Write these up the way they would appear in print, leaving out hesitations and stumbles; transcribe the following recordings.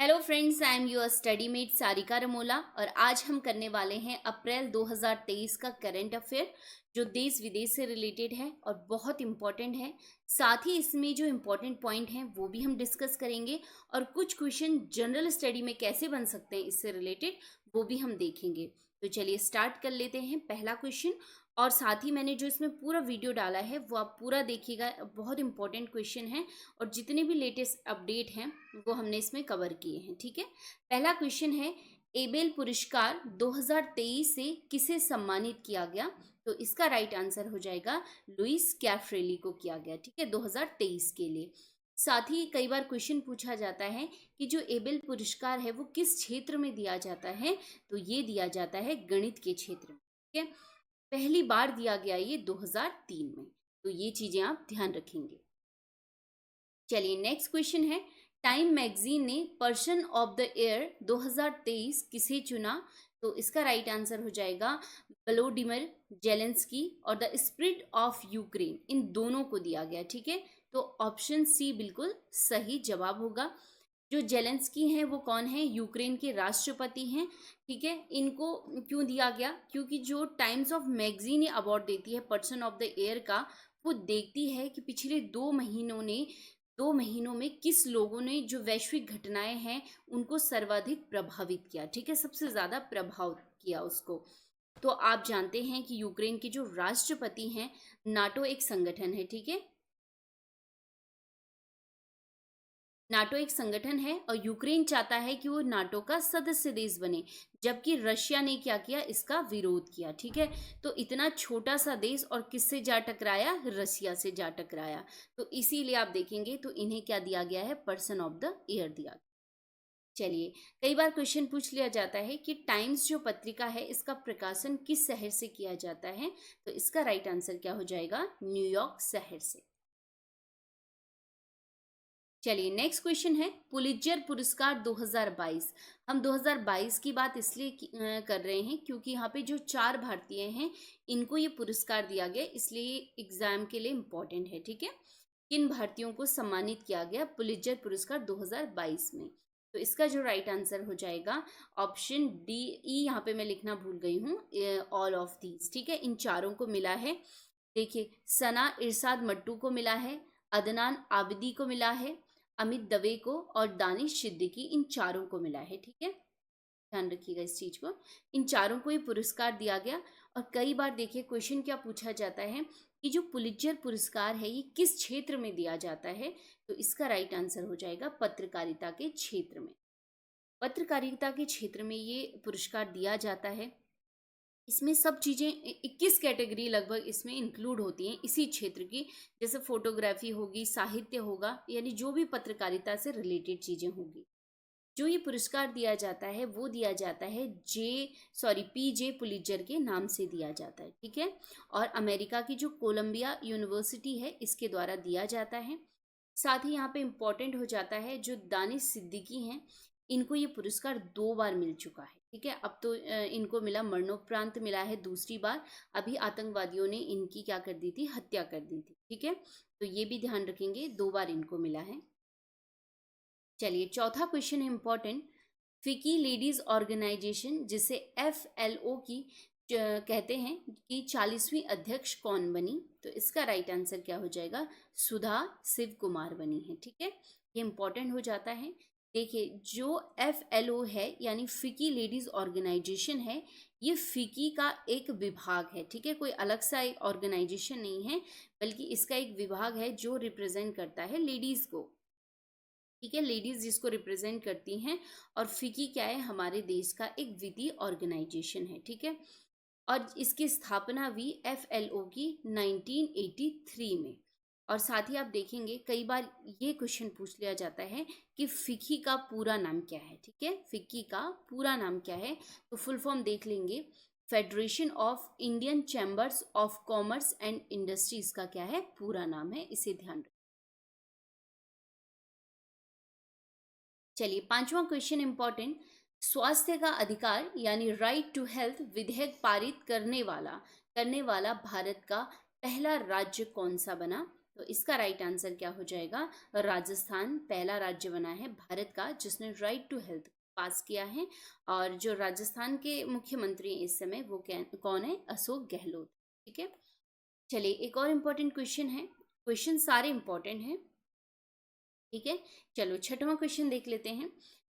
Hello friends, I am your study mate Sarika Ramola और आज हम करने वाले हैं अप्रैल 2023 का करंट अफेयर जो देश विदेश से रिलेटेड है और बहुत इम्पॉर्टेंट है। साथ ही इसमें जो इम्पॉर्टेंट पॉइंट हैं वो भी हम डिस्कस करेंगे और कुछ क्वेश्चन जनरल स्टडी में कैसे बन सकते हैं इससे रिलेटेड वो भी हम देखेंगे। तो चलिए स्टार्ट कर लेते हैं पहला क्वेश्चन। और साथ ही मैंने जो इसमें पूरा वीडियो डाला है वो आप पूरा देखिएगा, बहुत इंपॉर्टेंट क्वेश्चन है और जितने भी लेटेस्ट अपडेट हैं वो हमने इसमें कवर किए हैं। ठीक है, पहला क्वेश्चन है, एबेल पुरस्कार 2023 से किसे सम्मानित किया गया? तो इसका राइट आंसर हो जाएगा लुइस कैफ्रेली को किया गया। ठीक है, 2023 के लिए। साथ ही कई बार क्वेश्चन पूछा जाता है कि जो एबेल पुरस्कार है वो किस क्षेत्र में दिया जाता है? तो ये दिया जाता है गणित के क्षेत्र में। ठीक है, पहली बार दिया गया ये 2003 में। तो ये चीजें आप ध्यान रखेंगे। चलिए नेक्स्ट क्वेश्चन है, टाइम मैगजीन ने पर्सन ऑफ द ईयर 2023 किसे चुना? तो इसका राइट आंसर हो जाएगा वोलोडिमिर जेलेंस्की और द स्पिरिट ऑफ यूक्रेन, इन दोनों को दिया गया। ठीक है, तो ऑप्शन सी बिल्कुल सही जवाब होगा। जो जेलेंस्की हैं वो कौन है? यूक्रेन के राष्ट्रपति हैं। ठीक है, इनको क्यों दिया गया? क्योंकि जो टाइम्स ऑफ मैगजीन ये अवार्ड देती है पर्सन ऑफ द ईयर का, वो देखती है कि पिछले 2 महीनों में किस लोगों ने जो वैश्विक घटनाएं हैं उनको सर्वाधिक प्रभावित किया। ठीक है, सबसे ज्यादा प्रभाव किया उसको। तो आप जानते हैं कि यूक्रेन के जो राष्ट्रपति हैं, नाटो एक संगठन है। ठीक है, नाटो एक संगठन है और यूक्रेन चाहता है कि वो नाटो का सदस्य देश बने, जबकि रशिया ने क्या किया? इसका विरोध किया। ठीक है, तो इतना छोटा सा देश और किससे जा टकराया? रशिया से जा टकराया। तो इसीलिए आप देखेंगे तो इन्हें क्या दिया गया है? पर्सन ऑफ द ईयर दिया गया। चलिए, कई बार क्वेश्चन पूछ लिया जाता है कि टाइम्स जो पत्रिका है इसका प्रकाशन किस शहर से किया जाता है? तो इसका राइट आंसर क्या हो जाएगा? न्यूयॉर्क शहर से। चलिए नेक्स्ट क्वेश्चन है, पुलित्जर पुरस्कार 2022। हम 2022 की बात इसलिए कर रहे हैं क्योंकि यहाँ पे जो 4 भारतीय हैं इनको ये पुरस्कार दिया गया, इसलिए एग्जाम के लिए इम्पोर्टेंट है। ठीक है, किन भारतीयों को सम्मानित किया गया पुलित्जर पुरस्कार 2022 में? तो इसका जो राइट आंसर हो जाएगा ऑप्शन डी ई, यहाँ पे मैं लिखना भूल गई हूँ, ऑल ऑफ दीज। ठीक है, इन चारों को मिला है। देखिए, सना इरशाद मट्टू को मिला है, अदनान आबिदी को मिला है, अमित दवे को और दानिश सिद्दीकी, इन चारों को मिला है। ठीक है, ध्यान रखिएगा इस चीज को, इन चारों को ये पुरस्कार दिया गया। और कई बार देखिए क्वेश्चन क्या पूछा जाता है कि जो पुलित्जर पुरस्कार है ये किस क्षेत्र में दिया जाता है? तो इसका राइट आंसर हो जाएगा पत्रकारिता के क्षेत्र में। पत्रकारिता के क्षेत्र में ये पुरस्कार दिया जाता है। इसमें सब चीज़ें 21 कैटेगरी लगभग इसमें इंक्लूड होती हैं इसी क्षेत्र की, जैसे फोटोग्राफी होगी, साहित्य होगा, यानी जो भी पत्रकारिता से रिलेटेड चीज़ें होगी। जो ये पुरस्कार दिया जाता है वो दिया जाता है पीजे पुलित्जर के नाम से दिया जाता है। ठीक है, और अमेरिका की जो कोलंबिया यूनिवर्सिटी है इसके द्वारा दिया जाता है। साथ ही यहाँ पे इम्पोर्टेंट हो जाता है जो दानिश सिद्दीकी हैं, इनको ये पुरस्कार 2 बार मिल चुका है। ठीक है, अब तो इनको मिला, मरणोपरांत मिला है दूसरी बार। अभी आतंकवादियों ने इनकी क्या कर दी थी? हत्या कर दी थी। ठीक है, तो ये भी ध्यान रखेंगे, 2 बार इनको मिला है। चलिए चौथा क्वेश्चन है इंपॉर्टेंट, फिकी लेडीज ऑर्गेनाइजेशन जिसे FLO की कहते हैं कि 40वीं अध्यक्ष कौन बनी? तो इसका राइट आंसर क्या हो जाएगा? सुधा शिव कुमार बनी है। ठीक है, ये इंपॉर्टेंट हो जाता है। देखिए, जो FLO है यानी फिकी लेडीज ऑर्गेनाइजेशन है, ये फिकी का एक विभाग है। ठीक है, कोई अलग सा एक ऑर्गेनाइजेशन नहीं है, बल्कि इसका एक विभाग है जो रिप्रेजेंट करता है लेडीज को। ठीक है, लेडीज जिसको रिप्रेजेंट करती हैं। और फिकी क्या है? हमारे देश का एक विधि ऑर्गेनाइजेशन है। ठीक है, और इसकी स्थापना हुई FLO की 1983 में। और साथ ही आप देखेंगे कई बार ये क्वेश्चन पूछ लिया जाता है कि फिकी का पूरा नाम क्या है? ठीक है, फिकी का पूरा नाम क्या है? तो फुल फॉर्म देख लेंगे, federation of Indian chambers of commerce and industries का क्या है? पूरा नाम है, इसे ध्यान रखें। चलिए पांचवा क्वेश्चन इंपॉर्टेंट, स्वास्थ्य का अधिकार यानी राइट टू हेल्थ विधेयक पारित करने वाला भारत का पहला राज्य कौन सा बना? तो इसका राइट आंसर क्या हो जाएगा? राजस्थान पहला राज्य बना है भारत का जिसने राइट टू हेल्थ पास किया है। और जो राजस्थान के मुख्यमंत्री हैं इस समय वो कौन है? अशोक गहलोत। ठीक है, चलिए एक और इम्पोर्टेंट क्वेश्चन है। क्वेश्चन सारे इम्पोर्टेंट हैं। ठीक है, चलो छठवां क्वेश्चन देख लेते हैं।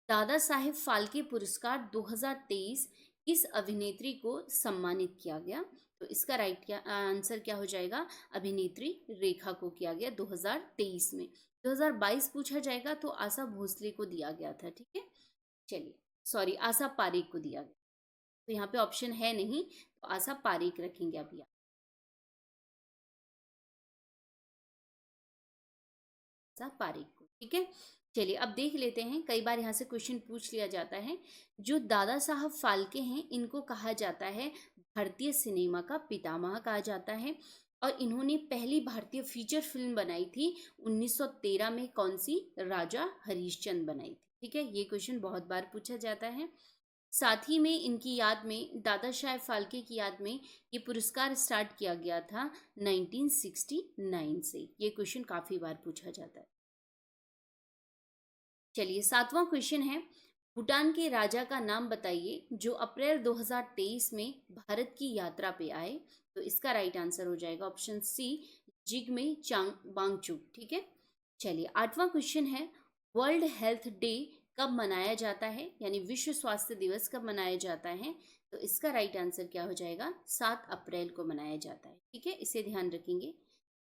दादा साहेब फाल्के पुरस्कार 2023 किस अभिनेत्री को सम्मानित किया गया? तो इसका राइट आंसर क्या हो जाएगा? अभिनेत्री रेखा को किया गया 2023 में। 2022 पूछा जाएगा तो आशा भोसले को दिया गया था। ठीक है, चलिए सॉरी, आशा पारेख को दिया गया, तो यहाँ पे ऑप्शन है नहीं, तो आशा पारेख रखेंगे अभी आप। आशा पारेख को। ठीक है, चलिए अब देख लेते हैं। कई बार यहाँ से क्वेश्चन पूछ लिया जाता है। जो दादा साहब फाल्के हैं इनको कहा जाता है भारतीय सिनेमा का पितामह कहा जाता है। और इन्होंने पहली भारतीय फीचर फिल्म बनाई थी 1913 में। कौन सी? राजा हरिश्चंद्र बनाई थी। ठीक है, ये क्वेश्चन बहुत बार पूछा जाता है। साथ ही में इनकी याद में, दादा साहेब फाल्के की याद में, ये पुरस्कार स्टार्ट किया गया था 1969 से। ये क्वेश्चन काफी बार पूछा जाता है। चलिए सातवां क्वेश्चन है। भूटान के राजा का नाम बताइए जो अप्रैल 2023 में भारत की यात्रा पे आए। तो इसका राइट आंसर हो जाएगा ऑप्शन सी, जिग्मे वांगचुक। ठीक है, चलिए आठवां क्वेश्चन है। वर्ल्ड हेल्थ डे कब मनाया जाता है, यानी विश्व स्वास्थ्य दिवस कब मनाया जाता है? तो इसका राइट आंसर क्या हो जाएगा? 7 अप्रैल को मनाया जाता है। ठीक है, इसे ध्यान रखेंगे।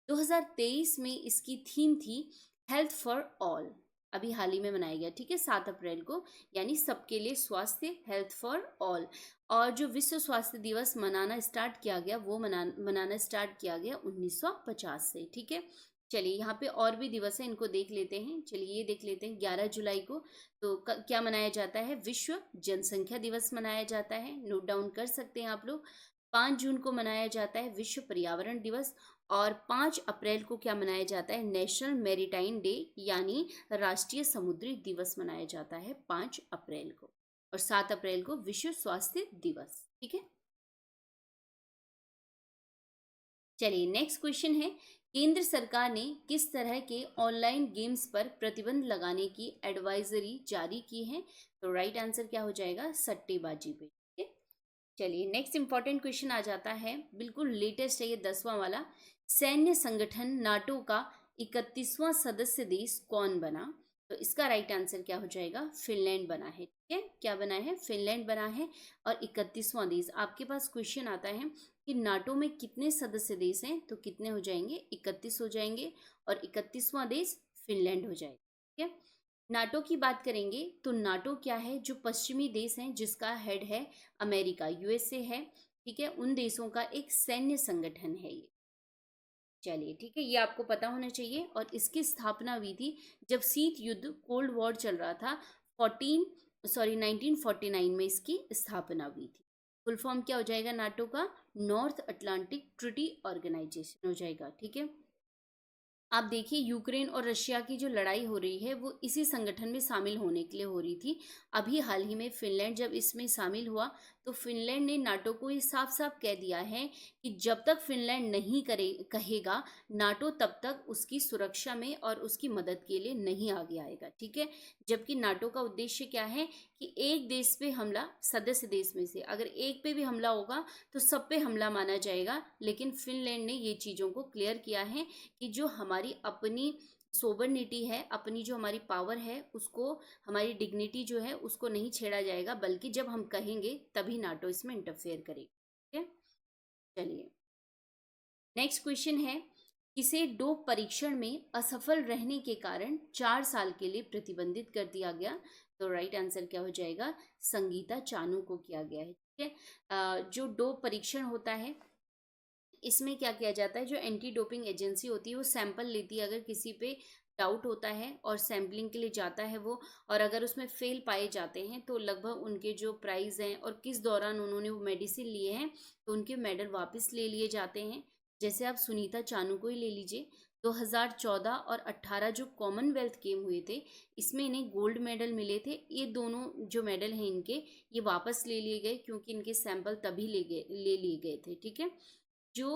2023 में इसकी थीम थी हेल्थ फॉर ऑल। अभी हाल ही में मनाया गया। ठीक है, 7 अप्रैल को, यानी सबके लिए स्वास्थ्य, हेल्थ फॉर ऑल। और जो विश्व स्वास्थ्य दिवस मनाना स्टार्ट किया गया वो मनाना स्टार्ट किया गया 1950 से। ठीक है, चलिए यहाँ पे और भी दिवस है, इनको देख लेते हैं। चलिए ये देख लेते हैं 11 जुलाई को तो क्या मनाया जाता है? विश्व जनसंख्या दिवस मनाया जाता है, नोट डाउन कर सकते हैं आप लोग। 5 जून को मनाया जाता है विश्व पर्यावरण दिवस। और 5 अप्रैल को क्या मनाया जाता है? नेशनल मैरीटाइम डे, यानी राष्ट्रीय समुद्री दिवस मनाया जाता है 5 अप्रैल को। और 7 अप्रैल को विश्व स्वास्थ्य दिवस। ठीक है, चलिए नेक्स्ट क्वेश्चन है। केंद्र सरकार ने किस तरह के ऑनलाइन गेम्स पर प्रतिबंध लगाने की एडवाइजरी जारी की है? तो राइट आंसर क्या हो जाएगा? सट्टेबाजी पे। ठीक है, चलिए नेक्स्ट इंपॉर्टेंट क्वेश्चन आ जाता है, बिल्कुल लेटेस्ट है ये 10वां वाला। सैन्य संगठन नाटो का 31वां सदस्य देश कौन बना? तो इसका राइट आंसर क्या हो जाएगा? फिनलैंड बना है। ठीक है, क्या बना है? फिनलैंड बना है। और 31वां देश, आपके पास क्वेश्चन आता है कि नाटो में कितने सदस्य देश हैं, तो कितने हो जाएंगे? 31 हो जाएंगे। और 31वां देश फिनलैंड हो जाएगा। ठीक है, नाटो की बात करेंगे तो नाटो क्या है? जो पश्चिमी देश हैं जिसका हेड है अमेरिका, यूएसए है। ठीक है, उन देशों का एक सैन्य संगठन है ये। चलिए ठीक है, ये आपको पता होना चाहिए। और इसकी स्थापना हुई थी जब शीत युद्ध, कोल्ड वॉर चल रहा था। 1949 में इसकी स्थापना हुई थी। फुल फॉर्म क्या हो जाएगा नाटो का? नॉर्थ अटलांटिक ट्रीटी ऑर्गेनाइजेशन हो जाएगा। ठीक है, आप देखिए यूक्रेन और रशिया की जो लड़ाई हो रही है वो इसी संगठन में शामिल होने के लिए हो रही थी। अभी हाल ही में फिनलैंड जब इसमें शामिल हुआ तो फिनलैंड ने नाटो को ये साफ साफ कह दिया है कि जब तक फिनलैंड नहीं कहेगा नाटो तब तक उसकी सुरक्षा में और उसकी मदद के लिए नहीं आगे आएगा। ठीक है, जबकि नाटो का उद्देश्य क्या है कि एक देश पे हमला, सदस्य देश में से अगर एक पे भी हमला होगा तो सब पे हमला माना जाएगा। लेकिन फिनलैंड ने ये चीज़ों को क्लियर किया है कि जो हमारी अपनी सोबरनिटी है, अपनी जो हमारी पावर है, उसको, हमारी डिग्निटी जो है उसको नहीं छेड़ा जाएगा, बल्कि जब हम कहेंगे तभी नाटो इसमें इंटरफेयर करेगी। ठीक है, चलिए नेक्स्ट क्वेश्चन है। किसे डोप परीक्षण में असफल रहने के कारण 4 साल के लिए प्रतिबंधित कर दिया गया? तो राइट आंसर क्या हो जाएगा? संगीता चानू को किया गया है। ठीक है, जो डोप परीक्षण होता है इसमें क्या किया जाता है, जो एंटी डोपिंग एजेंसी होती है वो सैंपल लेती है अगर किसी पे डाउट होता है और सैम्पलिंग के लिए जाता है वो। और अगर उसमें फेल पाए जाते हैं तो लगभग उनके जो प्राइस हैं और किस दौरान उन्होंने वो मेडिसिन लिए हैं तो उनके मेडल वापस ले लिए जाते हैं। जैसे आप सुनीता चानू को ही ले लीजिए, 2014 और 18 जो कॉमनवेल्थ गेम हुए थे इसमें इन्हें गोल्ड मेडल मिले थे। ये दोनों जो मेडल हैं इनके, ये वापस ले लिए गए क्योंकि इनके सैंपल तभी ले लिए गए थे। ठीक है, जो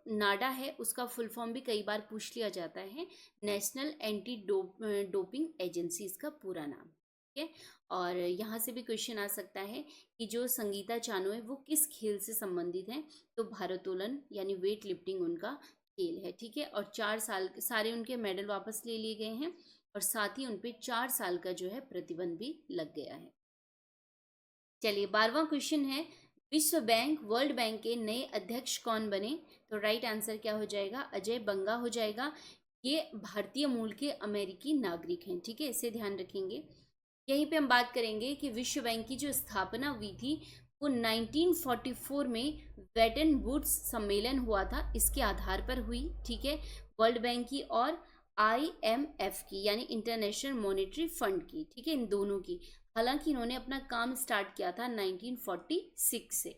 नाडा है उसका फुल फॉर्म भी कई बार पूछ लिया जाता है, नेशनल एंटी डोपिंग एजेंसी इसका पूरा नाम। ठीक है, और यहाँ से भी क्वेश्चन आ सकता है कि जो संगीता चानो है वो किस खेल से संबंधित है, तो भारोत्तोलन यानी वेट लिफ्टिंग उनका खेल है। ठीक है, और 4 साल सारे उनके मेडल वापस ले लिए गए हैं और साथ ही उनपे 4 साल का जो है प्रतिबंध भी लग गया है। चलिए 12वां क्वेश्चन है, विश्व बैंक वर्ल्ड बैंक के नए अध्यक्ष कौन बने, तो राइट आंसर क्या हो जाएगा, अजय बंगा हो जाएगा। ये भारतीय मूल के अमेरिकी नागरिक हैं। ठीक है, इसे ध्यान रखेंगे। यहीं पे हम बात करेंगे कि विश्व बैंक की जो स्थापना हुई थी वो 1944 में वेटन वुड्स सम्मेलन हुआ था, इसके आधार पर हुई। ठीक है, वर्ल्ड बैंक की और IMF की यानी इंटरनेशनल मॉनेटरी फंड की। ठीक है, इन दोनों की। हालांकि इन्होंने अपना काम स्टार्ट किया था 1946 से।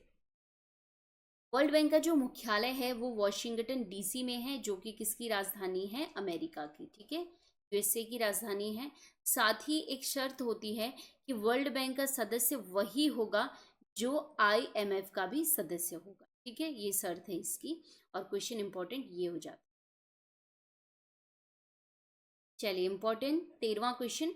वर्ल्ड बैंक का जो मुख्यालय है वो वॉशिंगटन DC में है, जो कि किसकी राजधानी है, अमेरिका की। ठीक है, USA की राजधानी है। साथ ही एक शर्त होती है कि वर्ल्ड बैंक का सदस्य वही होगा जो IMF का भी सदस्य होगा। ठीक है, ये शर्त है इसकी, और क्वेश्चन इंपॉर्टेंट ये हो जाता है। चलिए इंपॉर्टेंट 13वां क्वेश्चन,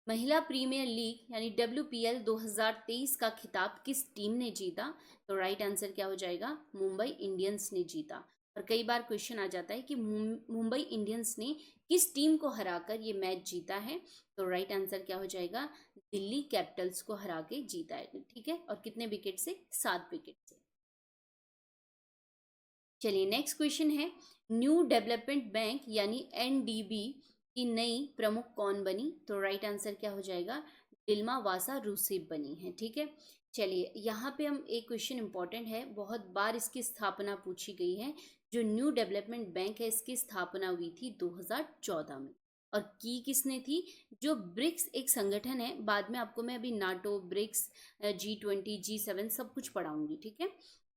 महिला प्रीमियर लीग यानी WPL 2023 का खिताब किस टीम ने जीता, तो राइट आंसर क्या हो जाएगा, मुंबई इंडियंस ने जीता। और कई बार क्वेश्चन आ जाता है कि मुंबई इंडियंस ने किस टीम को हराकर ये मैच जीता है, तो राइट आंसर क्या हो जाएगा, दिल्ली कैपिटल्स को हरा के जीता है। ठीक है, और कितने विकेट से, 7 विकेट से। चलिए नेक्स्ट क्वेश्चन है, न्यू डेवलपमेंट बैंक यानी NDB की नई प्रमुख कौन बनी, तो राइट आंसर क्या हो जाएगा, डिल्मा वासा रूसेफ बनी है। ठीक है, चलिए यहाँ पे हम एक क्वेश्चन इंपॉर्टेंट है, बहुत बार इसकी स्थापना पूछी गई है। जो न्यू डेवलपमेंट बैंक है इसकी स्थापना हुई थी 2014 में, और की किसने थी, जो ब्रिक्स एक संगठन है, बाद में आपको मैं अभी नाटो, ब्रिक्स, G20, G7 सब कुछ पढ़ाऊंगी। ठीक है,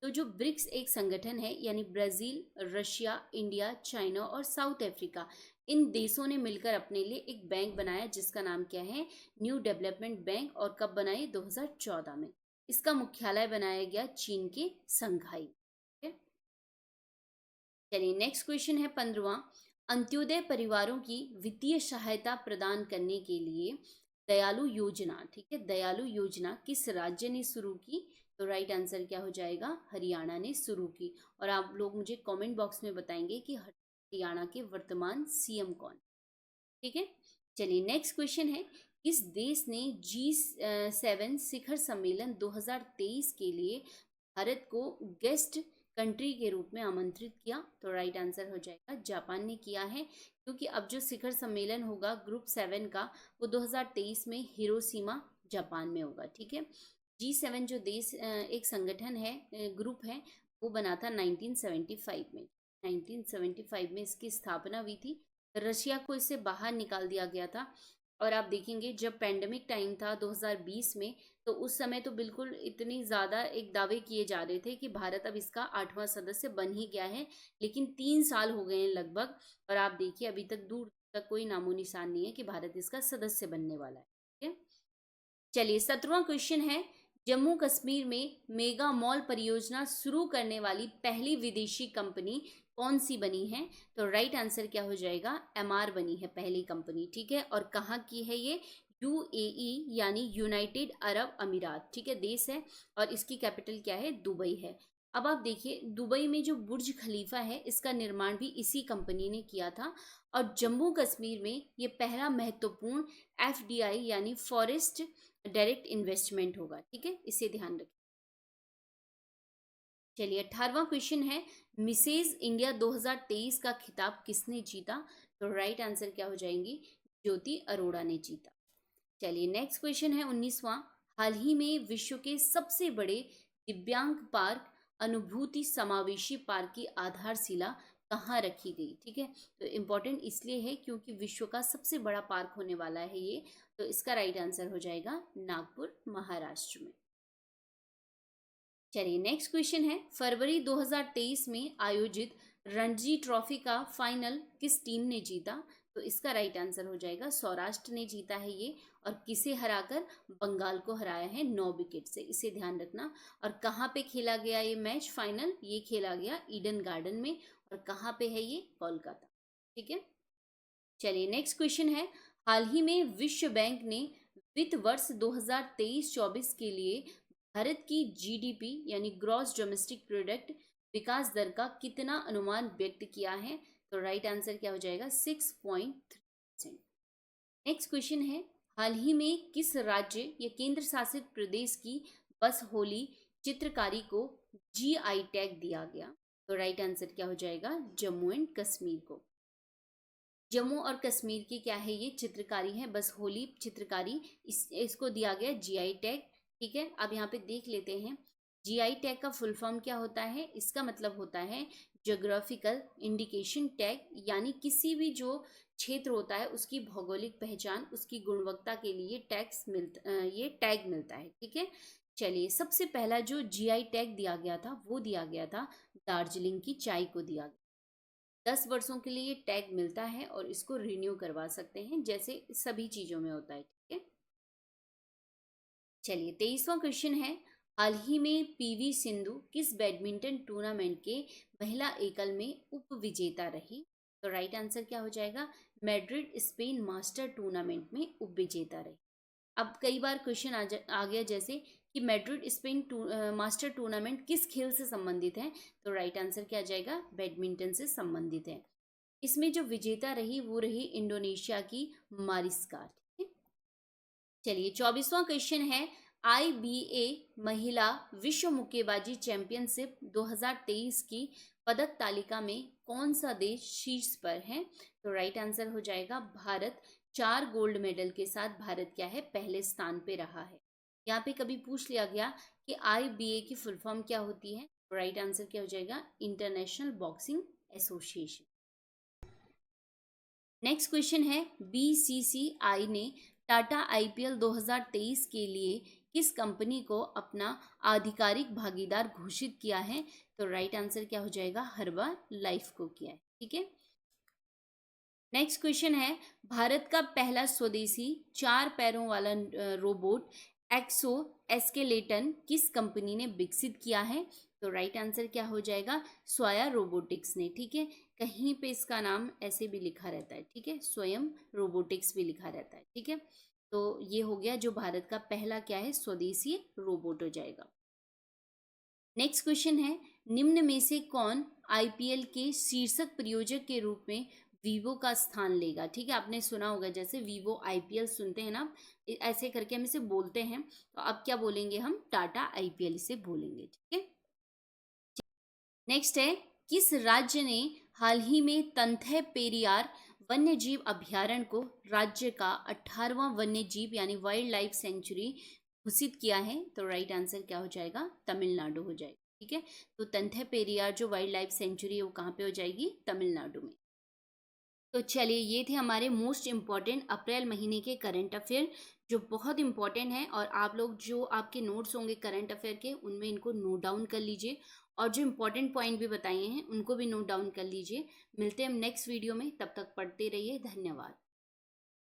तो जो ब्रिक्स एक संगठन है यानी ब्राजील, रशिया, इंडिया, चाइना और साउथ अफ्रीका, इन देशों ने मिलकर अपने लिए एक बैंक बनाया जिसका नाम क्या है, न्यू डेवलपमेंट बैंक। और कब बनाई, 2014 में। इसका मुख्यालय बनाया गया चीन के संघाई। चलिए नेक्स्ट क्वेश्चन है 15वां, अंत्योदय परिवारों की वित्तीय सहायता प्रदान करने के लिए दयालु योजना, ठीक है, दयालु योजना किस राज्य ने शुरू की, तो राइट आंसर क्या हो जाएगा, हरियाणा ने शुरू की। और आप लोग मुझे कमेंट बॉक्स में बताएंगे कि हरियाणा के वर्तमान CM कौन। ठीक है, चलिए नेक्स्ट क्वेश्चन है, किस देश ने G7 शिखर सम्मेलन 2023 के लिए भारत को गेस्ट कंट्री के रूप में आमंत्रित किया, तो राइट आंसर हो जाएगा, जापान ने किया है। क्योंकि अब जो शिखर सम्मेलन होगा ग्रुप 7 का वो 2023 में हिरोशिमा जापान में होगा। ठीक है, G7 जो देश एक संगठन है, ग्रुप है, वो बना था 1975 में। 1975 में इसकी स्थापना हुई थी। रशिया को इससे बाहर निकाल दिया गया था। और आप देखेंगे जब पैंडेमिक टाइम था 2020 में, तो उस समय तो बिल्कुल इतनी ज़्यादा एक दावे किए जा रहे थे कि भारत अब इसका 8वां सदस्य बन ही गया है, लेकिन 3 साल हो गए हैं लगभग, और आप देखिए अभी तक दूर तक कोई नामो निशान नहीं है कि भारत इसका सदस्य बनने वाला है। ठीक है, चलिए 17वां क्वेश्चन है, जम्मू कश्मीर में मेगा मॉल परियोजना शुरू करने वाली पहली विदेशी कंपनी कौन सी बनी है, तो राइट आंसर क्या हो जाएगा, MR बनी है पहली कंपनी। ठीक है, और कहाँ की है ये, UAE यानी यूनाइटेड अरब अमीरात, ठीक है, देश है, और इसकी कैपिटल क्या है, दुबई है। अब आप देखिए दुबई में जो बुर्ज खलीफा है इसका निर्माण भी इसी कंपनी ने किया था। और जम्मू कश्मीर में ये पहला महत्वपूर्ण FDI यानी फॉरेस्ट डायरेक्ट इन्वेस्टमेंट होगा। ठीक है, इसे ध्यान रखें। चलिए 18वां क्वेश्चन है, मिसेज इंडिया 2023 का खिताब किसने जीता, तो राइट आंसर क्या हो जाएंगी, ज्योति अरोड़ा ने जीता। चलिए नेक्स्ट क्वेश्चन है 19वां, हाल ही में विश्व के सबसे बड़े दिव्यांग पार्क अनुभूति समावेशी पार्क की आधारशिला कहाँ रखी गई। ठीक है, तो इम्पोर्टेंट इसलिए है क्योंकि विश्व का सबसे बड़ा पार्क होने वाला है ये, तो इसका राइट आंसर हो जाएगा नागपुर, महाराष्ट्र में। चलिए नेक्स्ट क्वेश्चन है, फरवरी 2023 में आयोजित रणजी ट्रॉफी का फाइनल किस टीम ने जीता, तो इसका राइट आंसर हो जाएगा सौराष्ट्र ने जीता है ये। और किसे हराकर? बंगाल को हराया है 9 विकेट से, इसे ध्यान रखना। और कहाँ पे खेला गया ये मैच फाइनल? ये खेला गया ईडन गार्डन में। और कहाँ पे है ये? कोलकाता। ठीक है, चलिए नेक्स्ट क्वेश्चन है, हाल ही में विश्व बैंक ने वित्त वर्ष 2023-24 के लिए भारत की जीडीपी यानी ग्रॉस डोमेस्टिक प्रोडक्ट विकास दर का कितना अनुमान व्यक्त किया है? तो राइट आंसर क्या हो जाएगा? 6.3%। नेक्स्ट क्वेश्चन है, हाल ही में किस राज्य या केंद्र शासित प्रदेश की बस होली चित्रकारी को जीआई टैग दिया गया? तो राइट आंसर क्या हो जाएगा? जम्मू एंड कश्मीर को। जम्मू और कश्मीर की क्या है? ये चित्रकारी है, बस होली चित्रकारी, इसको दिया गया जीआई टैग। ठीक है, अब यहाँ पे देख लेते हैं जीआई टैग का फुल फॉर्म क्या होता है। इसका मतलब होता है ज्योग्राफिकल इंडिकेशन टैग, यानी किसी भी जो क्षेत्र होता है उसकी भौगोलिक पहचान, उसकी गुणवत्ता के लिए ये टैग मिलता है। ठीक है, चलिए सबसे पहला जो जीआई टैग दिया गया था वो दिया गया था दार्जिलिंग की चाय को दिया गया। 10 वर्षों के लिए ये टैग मिलता है और इसको रिन्यू करवा सकते हैं, जैसे सभी चीजों में होता है। ठीक है, चलिए 23वां क्वेश्चन है, हाल ही में पीवी सिंधु किस बैडमिंटन टूर्नामेंट के महिला एकल में उप विजेता रही? तो राइट आंसर क्या हो जाएगा? मैड्रिड स्पेन मास्टर टूर्नामेंट में उप विजेता रही। अब कई बार क्वेश्चन आ गया जैसे कि मैड्रिड स्पेन मास्टर टूर्नामेंट किस खेल से संबंधित है? तो राइट आंसर क्या आ जाएगा? बैडमिंटन से संबंधित है। इसमें जो विजेता रही वो रही इंडोनेशिया की मारिस्का। ठीक है, चलिए 24वां क्वेश्चन है, आईबीए महिला विश्व मुक्केबाजी चैंपियनशिप 2023 की पदक तालिका में कौन सा देश शीर्ष पर है? तो राइट आंसर हो जाएगा भारत। 4 गोल्ड मेडल के साथ भारत क्या है? पहले स्थान पे रहा है। यहाँ पे कभी पूछ लिया गया कि आईबीए की फुल फॉर्म क्या होती है? तो राइट आंसर क्या हो जाएगा? International boxing association. Next question है, बीसीसीआई ने टाटा आईपीएल 2023 के लिए किस कंपनी को अपना आधिकारिक भागीदार घोषित किया है? तो राइट आंसर क्या हो जाएगा? हर्बा लाइफ को किया है। ठीक है, नेक्स्ट क्वेश्चन है, भारत का पहला स्वदेशी 4 पैरों वाला रोबोट एक्सो एस्केलेटन किस कंपनी ने विकसित किया है? तो राइट आंसर क्या हो जाएगा? स्वया रोबोटिक्स ने। ठीक है, कहीं पे इसका नाम ऐसे भी लिखा रहता है। ठीक है, स्वयं रोबोटिक्स भी लिखा रहता है। ठीक है, तो ये हो गया जो भारत का पहला क्या है? स्वदेशी रोबोट हो जाएगा। नेक्स्ट क्वेश्चन है, निम्न में से कौन आईपीएल के शीर्षक प्रायोजक के रूप में वीवो का स्थान लेगा? ठीक है, आपने सुना होगा जैसे वीवो आईपीएल सुनते हैं ना, ऐसे करके हम इसे बोलते हैं। तो अब क्या बोलेंगे हम? टाटा आईपीएल इसे बोलेंगे। ठीक है, नेक्स्ट है, किस राज्य ने हाल ही में तंथै पेरियार वन्य जीव अभ्यारण्य को राज्य का 18वां वन्य जीव यानी वाइल्ड लाइफ सेंचुरी घोषित किया है? तो राइट आंसर क्या हो जाएगा? तमिलनाडु हो जाएगा। ठीक है, तो तंथै पेरियार जो वाइल्ड लाइफ सेंचुरी है वो कहाँ पे हो जाएगी? तमिलनाडु में। तो चलिए ये थे हमारे मोस्ट इम्पॉर्टेंट अप्रैल महीने के करंट अफेयर, जो बहुत इंपॉर्टेंट हैं। और आप लोग जो आपके नोट्स होंगे करंट अफेयर के, उनमें इनको नोट डाउन कर लीजिए, और जो इम्पोर्टेंट पॉइंट भी बताए हैं उनको भी नोट डाउन कर लीजिए। मिलते हैं हम नेक्स्ट वीडियो में, तब तक पढ़ते रहिए। धन्यवाद।